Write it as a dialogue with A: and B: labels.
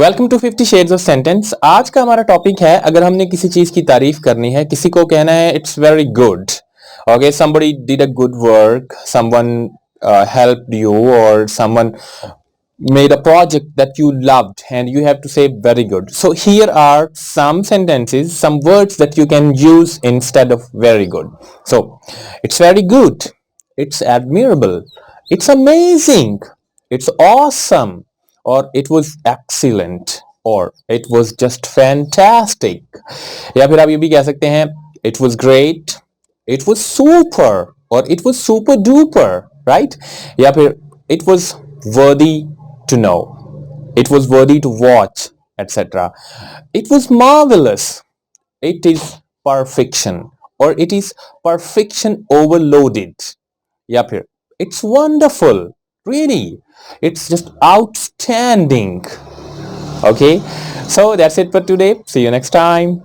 A: Welcome to 50 shades of sentence. आज का हमारा टॉपिक है, अगर हमने किसी चीज की तारीफ करनी है, किसी को कहना है it's very good. Okay, somebody did a good work, someone helped you, or someone made a project that you loved, and you have to say very good. So here are some sentences, some words that you can use instead of very good. So it's very good, it's admirable, it's amazing, it's awesome, or it was excellent, or it was just fantastic. या फिर आप ये भी कह सकते हैं it was great, it was super, or it was super duper, right? या फिर it was worthy to know, it was worthy to watch, etc. It was marvelous, it is perfection, or it is perfection overloaded. या फिर it's wonderful, really, it's just outstanding. Okay, so that's it for today. See you next time.